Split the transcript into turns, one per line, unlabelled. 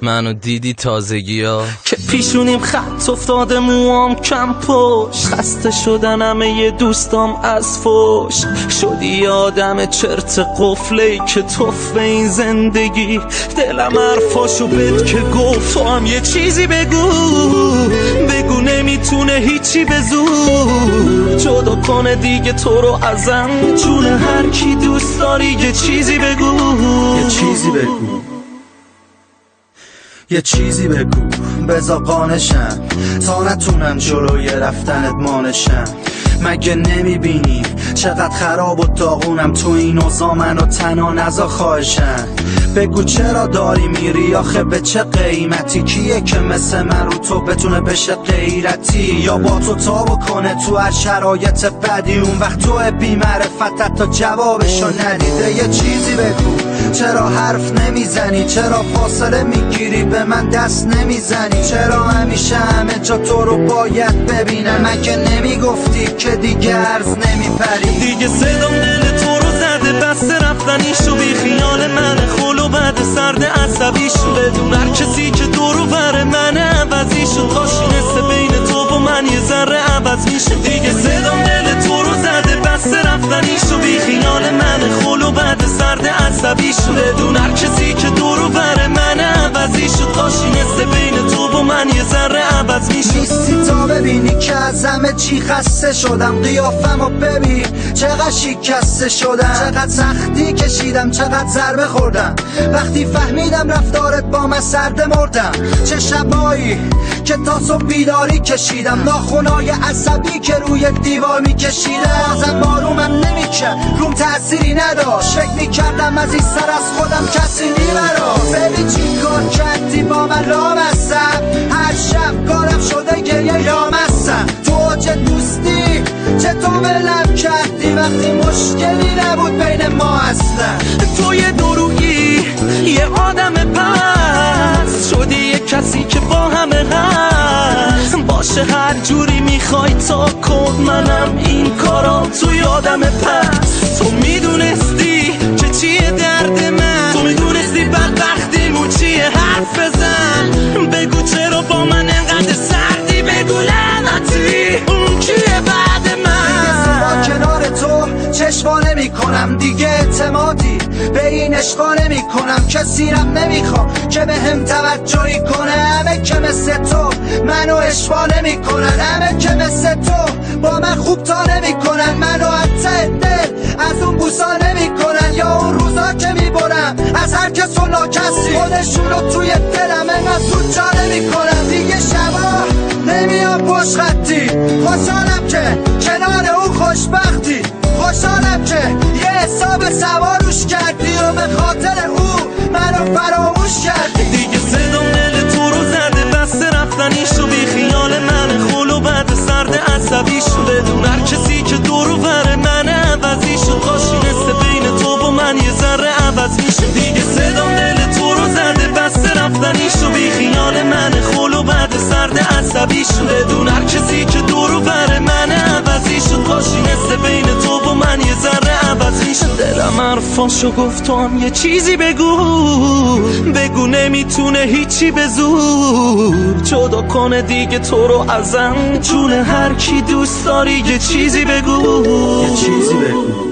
منو دیدی تازگی ها
که پیشونیم خط افتاده، موام کم پشت، خسته شدن همه دوستام از فوش. شدی آدم چرت قفلی که توف به این زندگی. دلم حرفاشو بد که گفت تو هم یه چیزی بگو نمیتونه هیچی به زور جدا کنه دیگه تو رو ازم. جون هر کی دوست داری یه چیزی بگو،
یه چیزی بگو، یه چیزی بگو بذار قانشم تا نتونم جلوی رفتنت مانشم. مگه نمیبینی چقدر خراب و داغونم تو این اوضاع؟ منو تنها نذار خواهشم. بگو چرا داری میری آخه به چه قیمتی؟ کیه که مثل من رو تو بتونه بشه غیرتی یا با تو تا بکنه تو هر شرایط بدی؟ اون وقت تو بی معرفتت تا جوابشو ندیده. یه چیزی بگو چرا حرف نمیزنی؟ چرا فاصله میگیری به من دست نمیزنی؟ چرا همیشه همه جا تو رو باید ببینم؟ مگه نمیگفتی که دیگه عرض نمیپری؟
دیگه صدام دل تو رو زده، بسته رفتنیشو بی خیال من خلو بعد سرد عصبیشو. بدون هر کسی که دورو بره من عوضیشو. کاشی نسته بین تو و من یه ذره عوض میشه. دیگه صدام دل تو رو زده، بسته رفتنیشو بی خیال من خلو بعد سرد عصبیشو. بدون هر کسی که دورو بره من عوضیشو. کاشی نسته بین تو و من یه ذره عوض میشه.
نیستی تا ببینی که از همه چی خسته شدم. قیافمو ببین چقدر شکسته شدم، چقدر سختی کشیدم، چقدر ضربه خوردم. وقتی فهمیدم رفتارت با من سرده مردم. چه شبایی که تا صبح بیداری کشیدم، ناخونای عصبی که روی دیوار میکشیدم. ازم بارومم نمیکرد، روم تأثیری نداشت. فکر میکردم از این سر از خودم کسی نیمراست. ببین چی کار کردی با من لامستم، هر شب کارم شده گریه یامستم. تو اوج دوستی چطور ولم کردی وقتی مشکلی نبود بین ما اصلا؟
تو یه دروغی، یه آدم پس شدی، یه کسی که با همه هست. باشه هر جوری میخوای تا کن، منم این کارا تو یادم پس. تو میدونستی که چیه درد من، تو میدونستی بدبختیمون چیه، حرف بزن. بگو چرا با من انقدر سردی، بگو لعنتی اون کیه بعد من.
کنار تو چشما نمی کنم دیگه، اعتمادی به این عشقا نمی کنم. کسی رم نمیخوام که به هم توجهی کنه. همه که مثل تو منو اشوا نمی کنن، همه که مثل تو با من خوب تا نمی کنن. منو حتی دل از اون بوسا نمی کنن، یا اون روزا که می برم از هر کس و ناکسی خودشونو توی دلم انقدر زود جا نمی کنن. دیگه شبا نمیام پشت خطی، خوشحالم که کنار اون خوشبختی. خوشحالم که یه حساب سواروش کردی و به خاطر او منو فراموش کردی.
دیگه صدام دل تو رو زده، بسته رفتنیشو بی خیال من خلو بعد سرد عصبیشو. بدون هر کسی که دورو بره من عوضیشو. کاشی نسته بین تو و من یه ذره عوض میشه. دیگه صدام دل تو رو زده، بسته رفتنیشو بی خیال من خلو بعد سرد عصبیشو. بدون هر کسی که دورو بره من عوضیشو. کاشی نسته بین تو و من یه ذره عوض میشه. دلم حرفاشو گفت تو هم یه چیزی بگو نمیتونه هیچی به زور جدا کنه دیگه تو رو ازم. جون هر کی دوست داری یه چیزی بگو،
یه چیزی بگو.